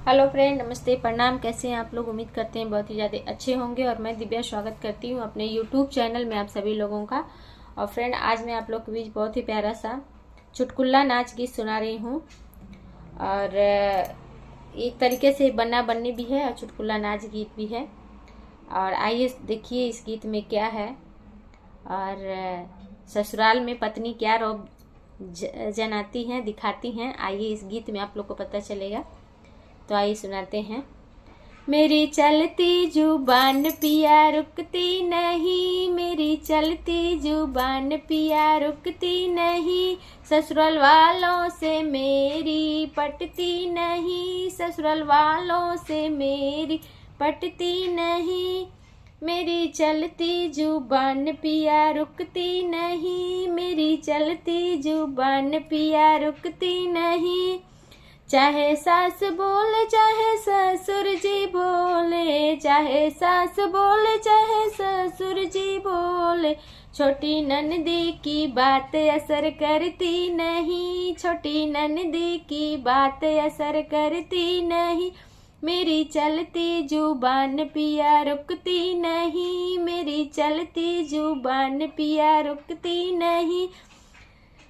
Hello friend, नमस्ते, प्रणाम। कैसे हैं आप लोग? उम्मीद करते हैं बहुत ही ज़्यादा अच्छे होंगे। और मैं दिव्या स्वागत करती हूं अपने यूट्यूब चैनल में आप सभी लोगों का। और फ्रेंड, आज मैं आप लोग के बीच बहुत ही प्यारा सा चुटकुला नाच गीत सुना रही हूं। और एक तरीके से बन्ना बन्नी भी है और चुटकुला नाच गीत भी है। और आइए देखिए इस गीत में क्या है। और ससुराल में पत्नी क्या रौब जनाती हैं, दिखाती हैं। आइए इस गीत में आप लोग को पता चलेगा। तो आइए सुनाते हैं। मेरी चलती जुबान पिया रुकती नहीं, मेरी चलती जुबान पिया रुकती नहीं, ससुराल वालों से मेरी पटती नहीं, ससुराल वालों से मेरी पटती नहीं। मेरी चलती जुबान पिया रुकती नहीं, मेरी चलती जुबान पिया रुकती नहीं। चाहे सास बोले चाहे ससुर जी बोले, चाहे सास बोले चाहे ससुर जी बोले, छोटी ननदी की बात असर करती नहीं, छोटी ननदी की बात असर करती नहीं। मेरी चलती जुबान पिया रुकती नहीं, मेरी चलती जुबान पिया रुकती नहीं,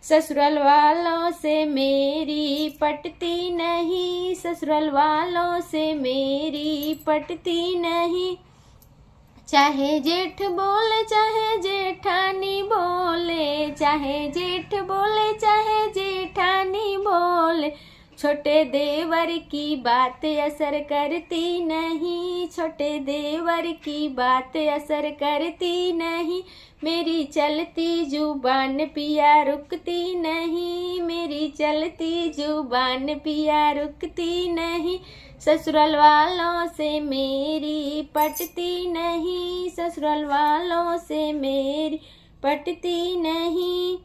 ससुराल वालों से मेरी पटती नहीं, ससुराल वालों से मेरी पटती नहीं। चाहे जेठ बोले चाहे जेठानी बोले, चाहे जेठ बोले चाहे जेठानी बोले, छोटे देवर की बात असर करती नहीं, छोटे देवर की बात असर करती नहीं। मेरी चलती जुबान पिया रुकती नहीं, मेरी चलती जुबान पिया रुकती नहीं, ससुराल वालों से मेरी पटती नहीं, ससुराल वालों से मेरी पटती नहीं।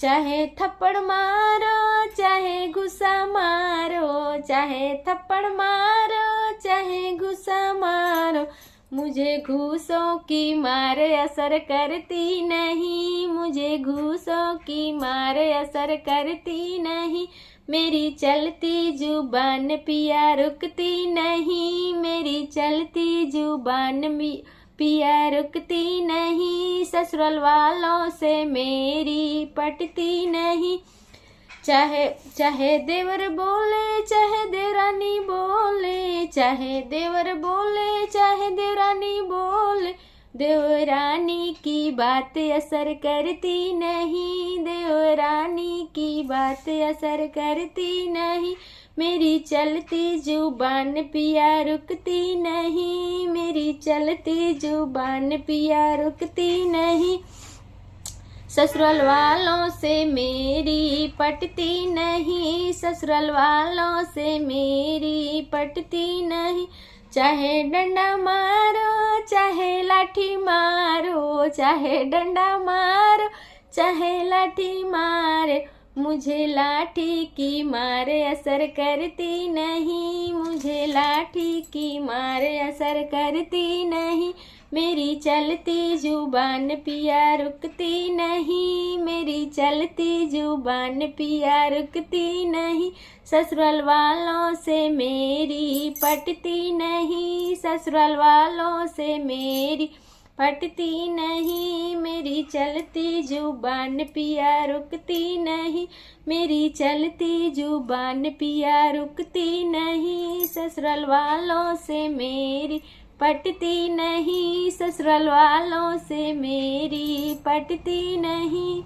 चाहे थप्पड़ मारो चाहे गुस्सा मारो, चाहे थप्पड़ मारो चाहे गुस्सा मारो, मुझे घूसों की मार असर करती नहीं, मुझे घूसों की मार असर करती नहीं। मेरी चलती जुबान पिया रुकती नहीं, मेरी चलती जुबान पिया रुकती नहीं, ससुराल वालों से मेरी पटती नहीं। चाहे देवर बोले चाहे देवरानी बोले, चाहे देवर बोले चाहे देवरानी बोले, देवरानी की बात असर करती नहीं, देवरानी की बात असर करती नहीं। मेरी चलती जुबान पिया रुकती नहीं, मेरी चलती जुबान पिया रुकती नहीं, ससुराल वालों से मेरी पटती नहीं, ससुराल वालों से मेरी पटती नहीं। चाहे डंडा मारो चाहे लाठी मारो, चाहे डंडा मारो चाहे लाठी मारे, मुझे लाठी की मारे असर करती नहीं, मुझे लाठी की मारे असर करती नहीं। मेरी चलती जुबान पिया रुकती नहीं, मेरी चलती जुबान पिया रुकती नहीं, ससुराल वालों से मेरी पटती नहीं, ससुराल वालों से मेरी पटती नहीं। मेरी चलती जुबान पिया रुकती नहीं, मेरी चलती जुबान पिया रुकती नहीं, ससुराल वालों से मेरी पटती नहीं, ससुराल वालों से मेरी पटती नहीं।